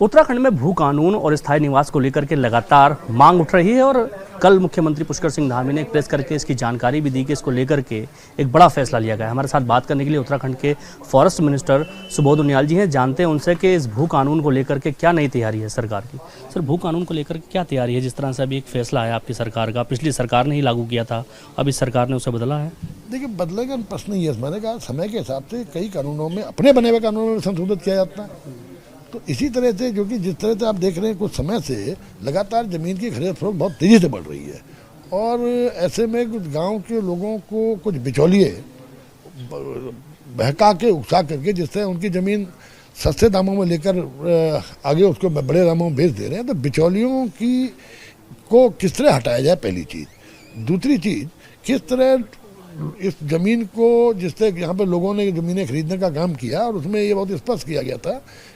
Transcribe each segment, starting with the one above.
उत्तराखंड में भू कानून और स्थायी निवास को लेकर के लगातार मांग उठ रही है और कल मुख्यमंत्री पुष्कर सिंह धामी ने एक प्रेस करके इसकी जानकारी भी दी कि इसको लेकर के एक बड़ा फैसला लिया गया है। हमारे साथ बात करने के लिए उत्तराखंड के फॉरेस्ट मिनिस्टर सुबोध उनियाल जी हैं। जानते हैं उनसे कि इस भू कानून को लेकर के क्या नई तैयारी है सरकार की। सर, भू कानून को लेकर के क्या तैयारी है? जिस तरह से अभी एक फैसला आया आपकी सरकार का, पिछली सरकार ने ही लागू किया था, अब इस सरकार ने उसे बदला है। देखिए, बदलेगा प्रश्न ये है, मैंने कहा समय के हिसाब से कई कानूनों में, अपने बने हुए कानूनों में संशोधित किया जाता है। तो इसी तरह से, जो कि जिस तरह से आप देख रहे हैं, कुछ समय से लगातार ज़मीन की खरीद फरोख्त बहुत तेज़ी से बढ़ रही है और ऐसे में कुछ गांव के लोगों को कुछ बिचौलिए बहका के उकसा करके, जिससे उनकी ज़मीन सस्ते दामों में लेकर आगे उसको बड़े दामों में बेच दे रहे हैं। तो बिचौलियों की को किस तरह हटाया जाए, पहली चीज़। दूसरी चीज़, किस तरह इस ज़मीन को, जिससे यहाँ पर लोगों ने ज़मीनें खरीदने का काम किया और उसमें ये बहुत स्पष्ट किया गया था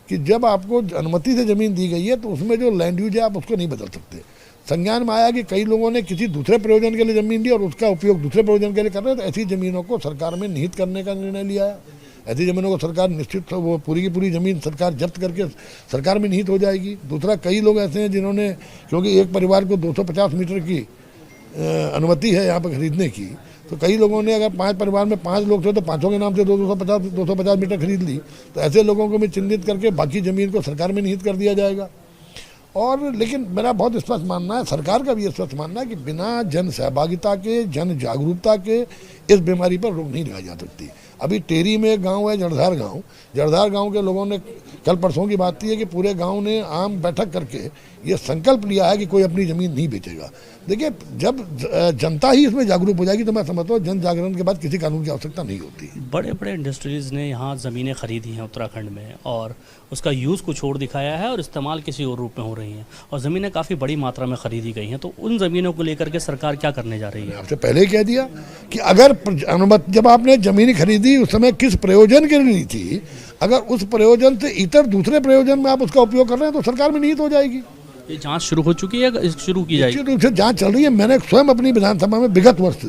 कि जब आपको अनुमति से ज़मीन दी गई है तो उसमें जो लैंड यूज है आप उसको नहीं बदल सकते। संज्ञान में आया कि कई लोगों ने किसी दूसरे प्रयोजन के लिए ज़मीन ली और उसका उपयोग दूसरे प्रयोजन के लिए कर रहे हैं, तो ऐसी ज़मीनों को सरकार में निहित करने का निर्णय लिया है। ऐसी ज़मीनों को सरकार निश्चित, वो पूरी की पूरी ज़मीन सरकार जब्त करके सरकार में निहित हो जाएगी। दूसरा, कई लोग ऐसे हैं जिन्होंने, क्योंकि एक परिवार को 250 मीटर की अनुमति है यहाँ पर खरीदने की, तो कई लोगों ने, अगर 5 परिवार में 5 लोग थे तो 5 के नाम से 250 मीटर खरीद ली। तो ऐसे लोगों को भी चिन्हित करके बाकी ज़मीन को सरकार में निहित कर दिया जाएगा। और लेकिन मेरा बहुत स्पष्ट मानना है, सरकार का भी स्पष्ट मानना है कि बिना जन सहभागिता के, जन जागरूकता के इस बीमारी पर रोक नहीं लगाई जा सकती। अभी टेरी में एक गांव है, जड़धार गांव के लोगों ने, कल परसों की बात थी, है कि पूरे गांव ने आम बैठक करके ये संकल्प लिया है कि कोई अपनी ज़मीन नहीं बेचेगा। देखिए, जब जनता ही इसमें जागरूक हो जाएगी तो मैं समझता हूँ जन जागरण के बाद किसी कानून की आवश्यकता नहीं होती। बड़े बड़े इंडस्ट्रीज़ ने यहाँ ज़मीनें खरीदी हैं उत्तराखंड में और उसका यूज़ कुछ और दिखाया है और इस्तेमाल किसी और रूप में हो रही हैं और ज़मीनें काफ़ी बड़ी मात्रा में खरीदी गई हैं। तो उन ज़मीनों को लेकर के सरकार क्या करने जा रही है? आपसे पहले ही कह दिया कि अगर अनुमति, जब आपने ज़मीन खरीदी उस समय किस प्रयोजन के लिए ली थी, अगर उस प्रयोजन से इतर दूसरे प्रयोजन में आप उसका उपयोग कर रहे हैं तो सरकार में निहित हो जाएगी। ये जांच शुरू हो चुकी है, शुरू की जाएगी? निश्चित रूप से जांच चल रही है। मैंने स्वयं अपनी विधानसभा में विगत वर्ष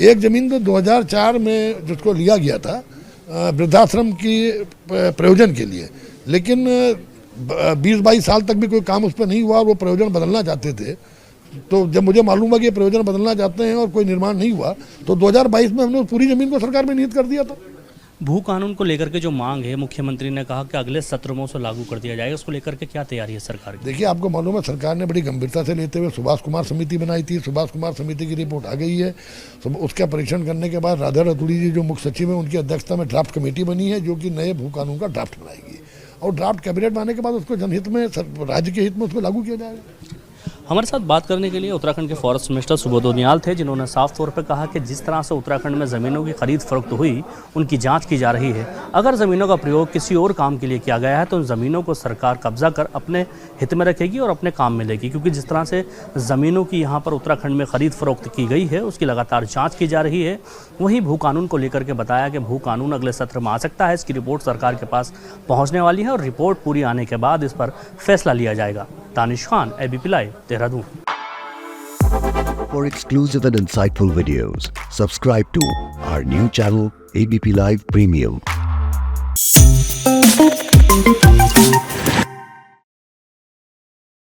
एक ज़मीन तो 2004 में जिसको लिया गया था वृद्धाश्रम की प्रयोजन के लिए, लेकिन 20-22 साल तक भी कोई काम उस पर नहीं हुआ और वो प्रयोजन बदलना चाहते थे। तो जब मुझे मालूम हुआ कि ये प्रयोजन बदलना चाहते हैं और कोई निर्माण नहीं हुआ, तो 2022 में हमने पूरी ज़मीन को सरकार में निहित कर दिया था। भू कानून को लेकर के जो मांग है, मुख्यमंत्री ने कहा कि अगले सत्र में उसे लागू कर दिया जाएगा। उसको लेकर के क्या तैयारी है सरकार की? देखिए, आपको मालूम है, सरकार ने बड़ी गंभीरता से लेते हुए सुभाष कुमार समिति बनाई थी। सुभाष कुमार समिति की रिपोर्ट आ गई है। उसका परीक्षण करने के बाद राधा रतूड़ी जी जो मुख्य सचिव हैं, उनकी अध्यक्षता में ड्राफ्ट कमेटी बनी है जो कि नए भू कानून का ड्राफ्ट बनाएगी और ड्राफ्ट कैबिनेट बनाने के बाद उसको जनहित में, राज्य के हित में उसको लागू किया जाएगा। हमारे साथ बात करने के लिए उत्तराखंड के फॉरेस्ट मिनिस्टर सुबोध उनियाल थे, जिन्होंने साफ तौर पर कहा कि जिस तरह से उत्तराखंड में ज़मीनों की खरीद फरोख्त हुई, उनकी जांच की जा रही है। अगर ज़मीनों का प्रयोग किसी और काम के लिए किया गया है तो उन ज़मीनों को सरकार कब्जा कर अपने हित में रखेगी और अपने काम में लेगी, क्योंकि जिस तरह से ज़मीनों की यहाँ पर उत्तराखंड में खरीद फरोख्त की गई है उसकी लगातार जाँच की जा रही है। वहीं भू कानून को लेकर के बताया कि भू कानून अगले सत्र में आ सकता है। इसकी रिपोर्ट सरकार के पास पहुँचने वाली है और रिपोर्ट पूरी आने के बाद इस पर फैसला लिया जाएगा। Tanish Khan, ABP live, Dehradun. For exclusive and insightful videos, subscribe to our new channel ABP Live Premium.